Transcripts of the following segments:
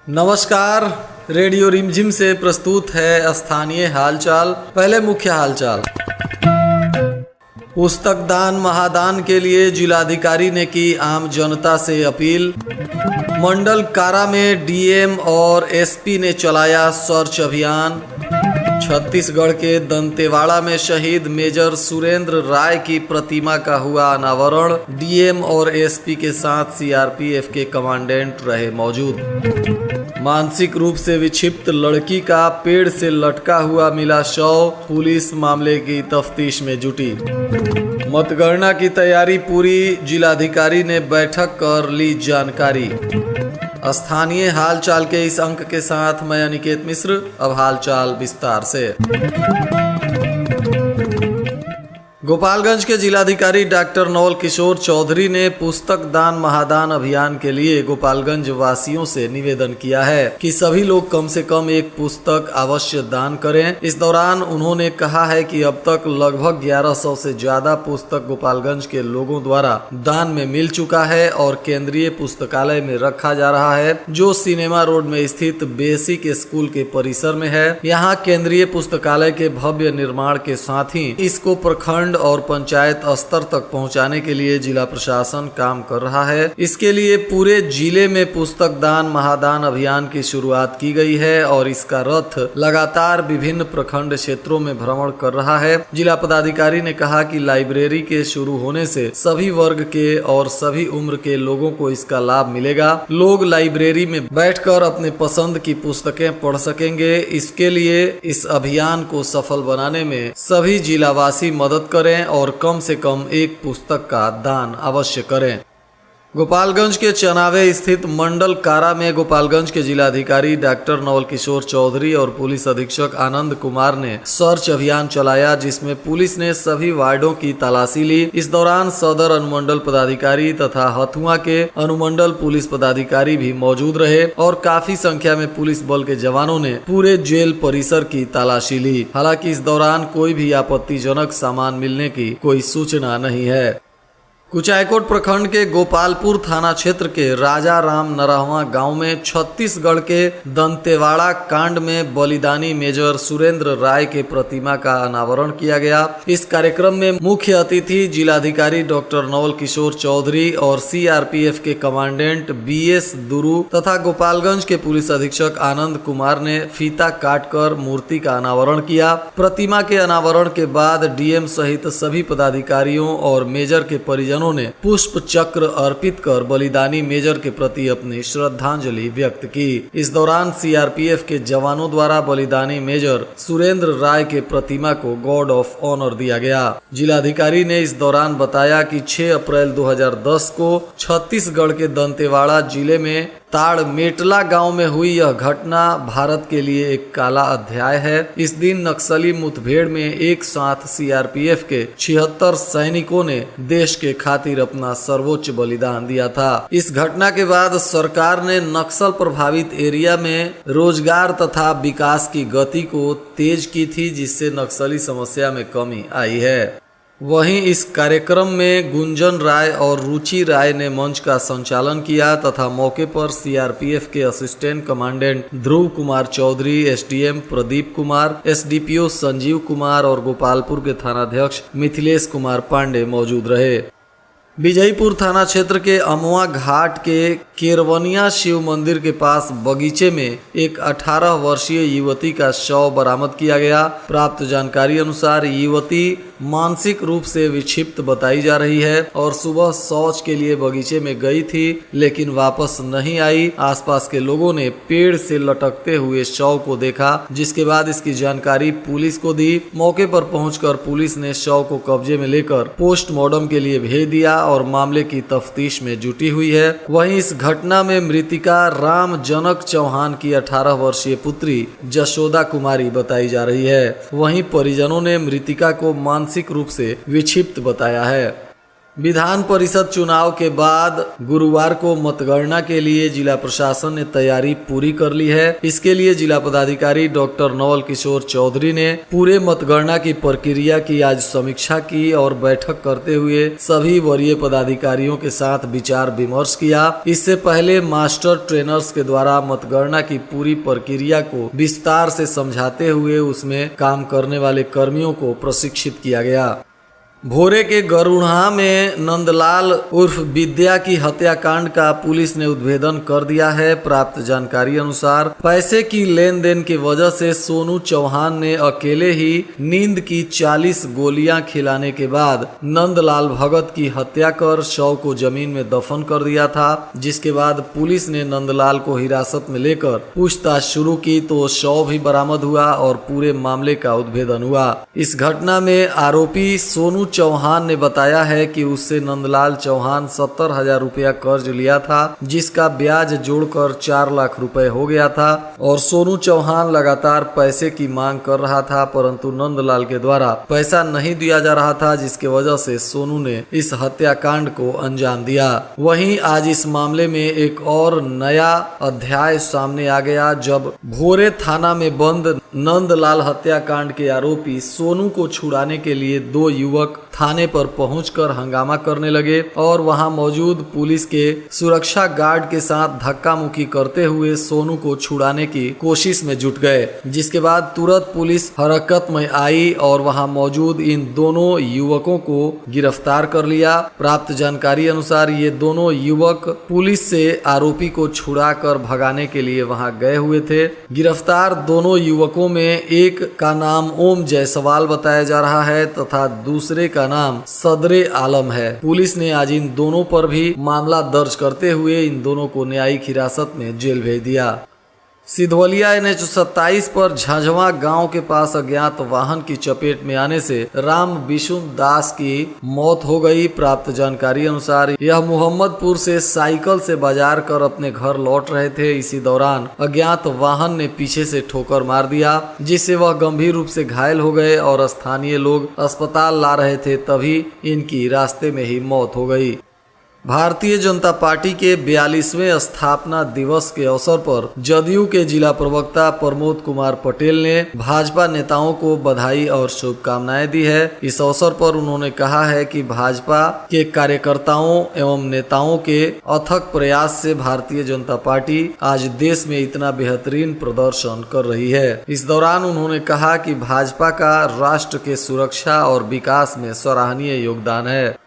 नमस्कार, रेडियो रिमझिम से प्रस्तुत है स्थानीय हालचाल। पहले मुख्य हालचाल। पुस्तक दान महादान के लिए जिलाधिकारी ने की आम जनता से अपील। मंडल कारा में डीएम और एसपी ने चलाया सर्च अभियान। छत्तीसगढ़ के दंतेवाड़ा में शहीद मेजर सुरेंद्र राय की प्रतिमा का हुआ अनावरण। डीएम और एसपी के साथ सीआरपीएफ के कमांडेंट रहे मौजूद। मानसिक रूप से विक्षिप्त लड़की का पेड़ से लटका हुआ मिला शव। पुलिस मामले की तफ्तीश में जुटी। मतगणना की तैयारी पूरी, जिलाधिकारी ने बैठक कर ली जानकारी। स्थानीय हालचाल के इस अंक के साथ मैं अनिकेत मिश्र। अब हालचाल विस्तार से। गोपालगंज के जिलाधिकारी डॉक्टर नवल किशोर चौधरी ने पुस्तक दान महादान अभियान के लिए गोपालगंज वासियों से निवेदन किया है कि सभी लोग कम से कम एक पुस्तक अवश्य दान करें। इस दौरान उन्होंने कहा है कि अब तक लगभग 1100 से ज्यादा पुस्तक गोपालगंज के लोगों द्वारा दान में मिल चुका है और केंद्रीय पुस्तकालय में रखा जा रहा है, जो सिनेमा रोड में स्थित बेसिक स्कूल के परिसर में है। यहाँ केंद्रीय पुस्तकालय के भव्य निर्माण के साथ ही इसको प्रखंड और पंचायत स्तर तक पहुंचाने के लिए जिला प्रशासन काम कर रहा है। इसके लिए पूरे जिले में पुस्तक दान महादान अभियान की शुरुआत की गई है और इसका रथ लगातार विभिन्न प्रखंड क्षेत्रों में भ्रमण कर रहा है। जिला पदाधिकारी ने कहा कि लाइब्रेरी के शुरू होने से सभी वर्ग के और सभी उम्र के लोगों को इसका लाभ मिलेगा। लोग लाइब्रेरी में बैठकर अपने पसंद की पुस्तकें पढ़ सकेंगे। इसके लिए इस अभियान को सफल बनाने में सभी जिलावासी मदद करें और कम से कम एक पुस्तक का दान अवश्य करें। गोपालगंज के चनावे स्थित मंडल कारा में गोपालगंज के जिलाधिकारी डॉक्टर नवल किशोर चौधरी और पुलिस अधीक्षक आनंद कुमार ने सर्च अभियान चलाया, जिसमें पुलिस ने सभी वार्डों की तलाशी ली। इस दौरान सदर अनुमंडल पदाधिकारी तथा हथुआ के अनुमंडल पुलिस पदाधिकारी भी मौजूद रहे और काफी संख्या में पुलिस बल के जवानों ने पूरे जेल परिसर की तलाशी ली। हालांकि इस दौरान कोई भी आपत्तिजनक सामान मिलने की कोई सूचना नहीं है। कुचायकोट प्रखंड के गोपालपुर थाना क्षेत्र के राजा राम नरहवा गांव में छत्तीसगढ़ के दंतेवाड़ा कांड में बलिदानी मेजर सुरेंद्र राय के प्रतिमा का अनावरण किया गया। इस कार्यक्रम में मुख्य अतिथि जिलाधिकारी डॉक्टर नवल किशोर चौधरी और सीआरपीएफ के कमांडेंट बीएस दुरू तथा गोपालगंज के पुलिस अधीक्षक आनंद कुमार ने फीता काटकर मूर्ति का अनावरण किया। प्रतिमा के अनावरण के बाद डीएम सहित सभी पदाधिकारियों और मेजर के परिजन ने पुष्प चक्र अर्पित कर बलिदानी मेजर के प्रति अपनी श्रद्धांजलि व्यक्त की। इस दौरान सीआरपीएफ के जवानों द्वारा बलिदानी मेजर सुरेंद्र राय के प्रतिमा को गार्ड ऑफ ऑनर दिया गया। जिलाधिकारी ने इस दौरान बताया कि 6 अप्रैल 2010 को छत्तीसगढ़ के दंतेवाड़ा जिले में ताड़ मेटला गांव में हुई यह घटना भारत के लिए एक काला अध्याय है। इस दिन नक्सली मुठभेड़ में एक साथ सीआरपीएफ के 76 सैनिकों ने देश के खातिर अपना सर्वोच्च बलिदान दिया था। इस घटना के बाद सरकार ने नक्सल प्रभावित एरिया में रोजगार तथा विकास की गति को तेज की थी, जिससे नक्सली समस्या में कमी आई है। वहीं इस कार्यक्रम में गुंजन राय और रुचि राय ने मंच का संचालन किया तथा मौके पर सीआरपीएफ के असिस्टेंट कमांडेंट ध्रुव कुमार चौधरी, एसडीएम प्रदीप कुमार, एसडीपीओ संजीव कुमार और गोपालपुर के थानाध्यक्ष मिथिलेश कुमार पांडे मौजूद रहे। विजयपुर थाना क्षेत्र के अमवा घाट के केरवनिया शिव मंदिर के पास बगीचे में एक 18 वर्षीय युवती का शव बरामद किया गया। प्राप्त जानकारी अनुसार युवती मानसिक रूप से विक्षिप्त बताई जा रही है और सुबह शौच के लिए बगीचे में गई थी, लेकिन वापस नहीं आई। आसपास के लोगों ने पेड़ से लटकते हुए शव को देखा, जिसके बाद इसकी जानकारी पुलिस को दी। मौके पर पहुंचकर पुलिस ने शव को कब्जे में लेकर पोस्टमार्टम के लिए भेज दिया और मामले की तफ्तीश में जुटी हुई है। वहीं इस घटना में मृतिका राम जनक चौहान की 18 वर्षीय पुत्री जशोदा कुमारी बताई जा रही है। वहीं परिजनों ने मृतिका को मानसिक रूप से विक्षिप्त बताया है। विधान परिषद चुनाव के बाद गुरुवार को मतगणना के लिए जिला प्रशासन ने तैयारी पूरी कर ली है। इसके लिए जिला पदाधिकारी डॉक्टर नवल किशोर चौधरी ने पूरे मतगणना की प्रक्रिया की आज समीक्षा की और बैठक करते हुए सभी वरीय पदाधिकारियों के साथ विचार विमर्श किया। इससे पहले मास्टर ट्रेनर्स के द्वारा मतगणना की पूरी प्रक्रिया को विस्तार से समझाते हुए उसमें काम करने वाले कर्मियों को प्रशिक्षित किया गया। भोरे के गरुड़ा में नंदलाल उर्फ विद्या की हत्याकांड का पुलिस ने उद्भेदन कर दिया है। प्राप्त जानकारी अनुसार पैसे की लेन देन की वजह से सोनू चौहान ने अकेले ही नींद की 40 गोलियां खिलाने के बाद नंदलाल भगत की हत्या कर शव को जमीन में दफन कर दिया था। जिसके बाद पुलिस ने नंदलाल को हिरासत में लेकर पूछताछ शुरू की तो शव भी बरामद हुआ और पूरे मामले का उद्भेदन हुआ। इस घटना में आरोपी सोनू चौहान ने बताया है कि उससे नंदलाल चौहान 70,000 रुपया कर्ज लिया था, जिसका ब्याज जोड़कर 4 लाख रुपए हो गया था और सोनू चौहान लगातार पैसे की मांग कर रहा था, परंतु नंदलाल के द्वारा पैसा नहीं दिया जा रहा था, जिसके वजह से सोनू ने इस हत्याकांड को अंजाम दिया। वहीं आज इस मामले में एक और नया अध्याय सामने आ गया, जब भोरे थाना में बंद नंदलाल हत्याकांड के आरोपी सोनू को छुड़ाने के लिए 2 युवक थाने पर पहुंचकर हंगामा करने लगे और वहां मौजूद पुलिस के सुरक्षा गार्ड के साथ धक्का मुक्की करते हुए सोनू को छुड़ाने की कोशिश में जुट गए। जिसके बाद तुरंत पुलिस हरकत में आई और वहां मौजूद इन दोनों युवकों को गिरफ्तार कर लिया। प्राप्त जानकारी अनुसार ये दोनों युवक पुलिस से आरोपी को छुड़ा कर भगाने के लिए वहां गए हुए थे। गिरफ्तार दोनों युवकों में एक का नाम ओम जायसवाल बताया जा रहा है तथा दूसरे का नाम सदरे आलम है। पुलिस ने आज इन दोनों पर भी मामला दर्ज करते हुए इन दोनों को न्यायिक हिरासत में जेल भेज दिया। सिधवलिया NH 27 पर झाझवा गांव के पास अज्ञात वाहन की चपेट में आने से राम विशुन दास की मौत हो गई। प्राप्त जानकारी अनुसार यह मोहम्मदपुर से साइकिल से बाजार कर अपने घर लौट रहे थे। इसी दौरान अज्ञात वाहन ने पीछे से ठोकर मार दिया, जिससे वह गंभीर रूप से घायल हो गए और स्थानीय लोग अस्पताल ला रहे थे, तभी इनकी रास्ते में ही मौत हो गई। भारतीय जनता पार्टी के 42वें स्थापना दिवस के अवसर पर जदयू के जिला प्रवक्ता प्रमोद कुमार पटेल ने भाजपा नेताओं को बधाई और शुभकामनाएं दी है। इस अवसर पर उन्होंने कहा है कि भाजपा के कार्यकर्ताओं एवं नेताओं के अथक प्रयास से भारतीय जनता पार्टी आज देश में इतना बेहतरीन प्रदर्शन कर रही है। इस दौरान उन्होंने कहा कि भाजपा का राष्ट्र के सुरक्षा और विकास में सराहनीय योगदान है।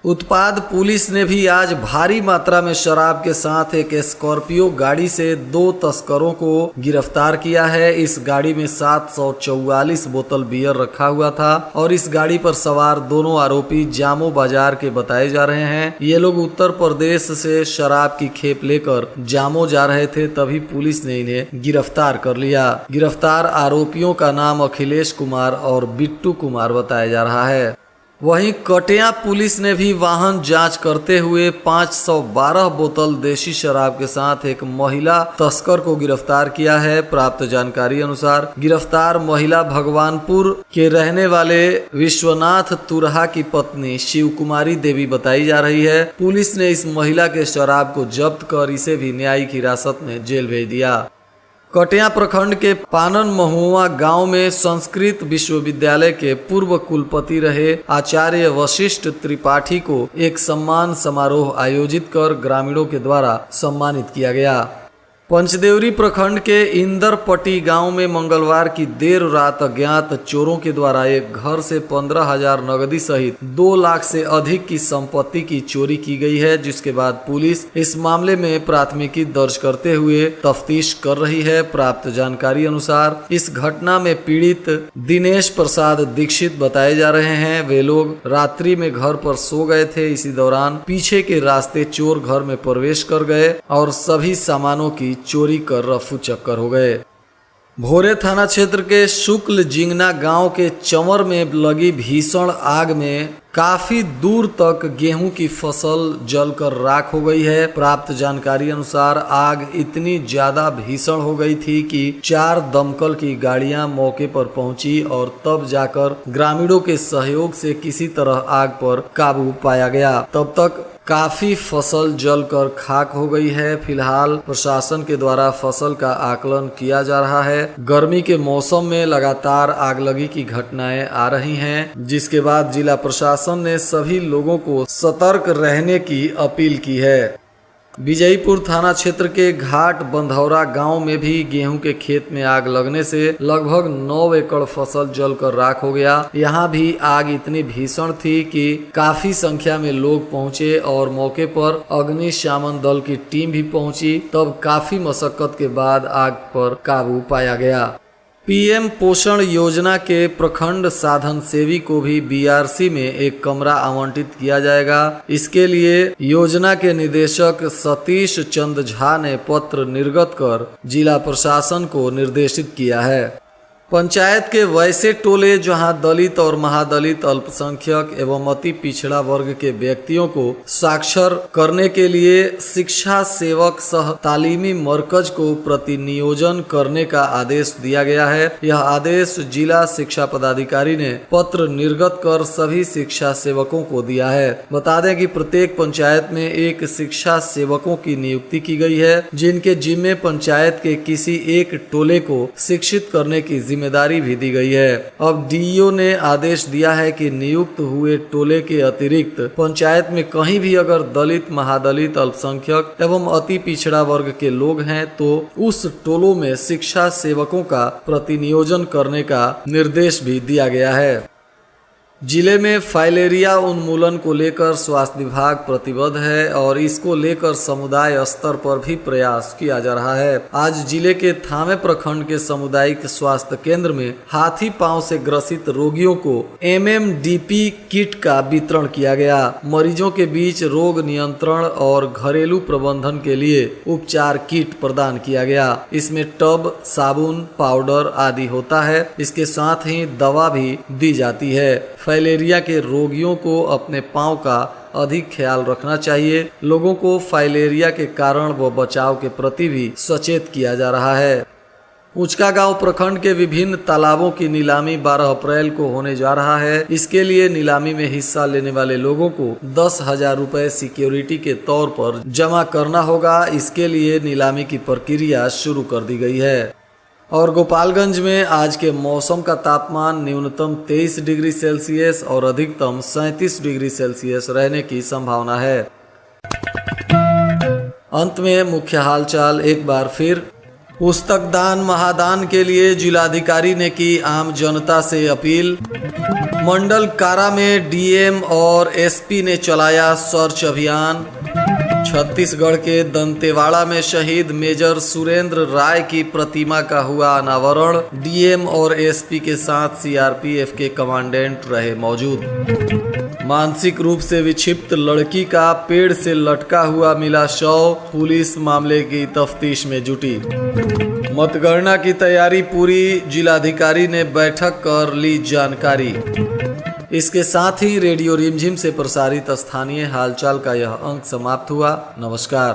उत्पाद पुलिस ने भी आज भारी मात्रा में शराब के साथ एक स्कॉर्पियो गाड़ी से 2 तस्करों को गिरफ्तार किया है। इस गाड़ी में 744 बोतल बियर रखा हुआ था और इस गाड़ी पर सवार दोनों आरोपी जामो बाजार के बताए जा रहे हैं। ये लोग उत्तर प्रदेश से शराब की खेप लेकर जामो जा रहे थे, तभी पुलिस ने इन्हें गिरफ्तार कर लिया। गिरफ्तार आरोपियों का नाम अखिलेश कुमार और बिट्टू कुमार बताया जा रहा है। वहीं कटिया पुलिस ने भी वाहन जांच करते हुए 512 बोतल देशी शराब के साथ एक महिला तस्कर को गिरफ्तार किया है। प्राप्त जानकारी अनुसार गिरफ्तार महिला भगवानपुर के रहने वाले विश्वनाथ तुरहा की पत्नी शिव कुमारी देवी बताई जा रही है। पुलिस ने इस महिला के शराब को जब्त कर इसे भी न्यायिक हिरासत में जेल भेज दिया। कटिया प्रखंड के पानन महुआ गांव में संस्कृत विश्वविद्यालय के पूर्व कुलपति रहे आचार्य वशिष्ठ त्रिपाठी को एक सम्मान समारोह आयोजित कर ग्रामीणों के द्वारा सम्मानित किया गया। पंचदेवरी प्रखंड के इंदरपट्टी गांव में मंगलवार की देर रात अज्ञात चोरों के द्वारा एक घर से 15,000 नगदी सहित 2 लाख से अधिक की संपत्ति की चोरी की गई है, जिसके बाद पुलिस इस मामले में प्राथमिकी दर्ज करते हुए तफ्तीश कर रही है। प्राप्त जानकारी अनुसार इस घटना में पीड़ित दिनेश प्रसाद दीक्षित बताए जा रहे हैं। वे लोग रात्रि में घर पर सो गए थे। इसी दौरान पीछे के रास्ते चोर घर में प्रवेश कर गए और सभी सामानों की चोरी कर रफू चक्कर हो गए। भोरे थाना क्षेत्र के शुक्ल जिंगना गांव के चंवर में लगी भीषण आग में काफी दूर तक गेहूं की फसल जलकर राख हो गई है। प्राप्त जानकारी अनुसार आग इतनी ज्यादा भीषण हो गई थी कि 4 दमकल की गाड़ियां मौके पर पहुंची और तब जाकर ग्रामीणों के सहयोग से किसी तरह आग पर काबू पाया गया। तब तक काफी फसल जलकर खाक हो गई है। फिलहाल प्रशासन के द्वारा फसल का आकलन किया जा रहा है। गर्मी के मौसम में लगातार आगलगी की घटनाएं आ रही हैं, जिसके बाद जिला प्रशासन ने सभी लोगों को सतर्क रहने की अपील की है। विजयपुर थाना क्षेत्र के घाट बंधौरा गांव में भी गेहूं के खेत में आग लगने से लगभग 9 एकड़ फसल जलकर राख हो गया। यहां भी आग इतनी भीषण थी कि काफी संख्या में लोग पहुंचे और मौके पर अग्निशमन दल की टीम भी पहुंची। तब काफी मशक्कत के बाद आग पर काबू पाया गया। पीएम पोषण योजना के प्रखंड साधन सेवी को भी बीआरसी में एक कमरा आवंटित किया जाएगा। इसके लिए योजना के निदेशक सतीश चंद झा ने पत्र निर्गत कर जिला प्रशासन को निर्देशित किया है। पंचायत के वैसे टोले जहां दलित और महादलित, अल्पसंख्यक एवं अति पिछड़ा वर्ग के व्यक्तियों को साक्षर करने के लिए शिक्षा सेवक सह तालीमी मरकज को प्रतिनियोजन करने का आदेश दिया गया है। यह आदेश जिला शिक्षा पदाधिकारी ने पत्र निर्गत कर सभी शिक्षा सेवकों को दिया है। बता दें कि प्रत्येक पंचायत में एक शिक्षा सेवकों की नियुक्ति की गई है, जिनके जिम्मे पंचायत के किसी एक टोले को शिक्षित करने की जिम्मेदारी भी दी गई है। अब डीईओ ने आदेश दिया है कि नियुक्त हुए टोले के अतिरिक्त पंचायत में कहीं भी अगर दलित, महादलित, अल्पसंख्यक एवं अति पिछड़ा वर्ग के लोग हैं तो उस टोलों में शिक्षा सेवकों का प्रतिनियोजन करने का निर्देश भी दिया गया है। जिले में फाइलेरिया उन्मूलन को लेकर स्वास्थ्य विभाग प्रतिबद्ध है और इसको लेकर समुदाय स्तर पर भी प्रयास किया जा रहा है। आज जिले के थामे प्रखंड के सामुदायिक स्वास्थ्य केंद्र में हाथी पांव से ग्रसित रोगियों को एमएमडीपी किट का वितरण किया गया। मरीजों के बीच रोग नियंत्रण और घरेलू प्रबंधन के लिए उपचार किट प्रदान किया गया। इसमें टब, साबुन, पाउडर आदि होता है। इसके साथ ही दवा भी दी जाती है। फाइलेरिया के रोगियों को अपने पांव का अधिक ख्याल रखना चाहिए। लोगों को फाइलेरिया के कारण व बचाव के प्रति भी सचेत किया जा रहा है। उचका गांव प्रखंड के विभिन्न तालाबों की नीलामी 12 अप्रैल को होने जा रहा है। इसके लिए नीलामी में हिस्सा लेने वाले लोगों को 10,000 रुपए सिक्योरिटी के तौर पर जमा करना होगा। इसके लिए नीलामी की प्रक्रिया शुरू कर दी गई है। और गोपालगंज में आज के मौसम का तापमान न्यूनतम 23 डिग्री सेल्सियस और अधिकतम 37 डिग्री सेल्सियस रहने की संभावना है। अंत में मुख्य हालचाल एक बार फिर। पुस्तक दान महादान के लिए जिलाधिकारी ने की आम जनता से अपील। मंडल कारा में डीएम और एसपी ने चलाया सर्च अभियान। छत्तीसगढ़ के दंतेवाड़ा में शहीद मेजर सुरेंद्र राय की प्रतिमा का हुआ अनावरण। डीएम और एसपी के साथ सीआरपीएफ के कमांडेंट रहे मौजूद। मानसिक रूप से विक्षिप्त लड़की का पेड़ से लटका हुआ मिला शव। पुलिस मामले की तफ्तीश में जुटी। मतगणना की तैयारी पूरी, जिलाधिकारी ने बैठक कर ली जानकारी। इसके साथ ही रेडियो रिमझिम से प्रसारित स्थानीय हालचाल का यह अंक समाप्त हुआ। नमस्कार।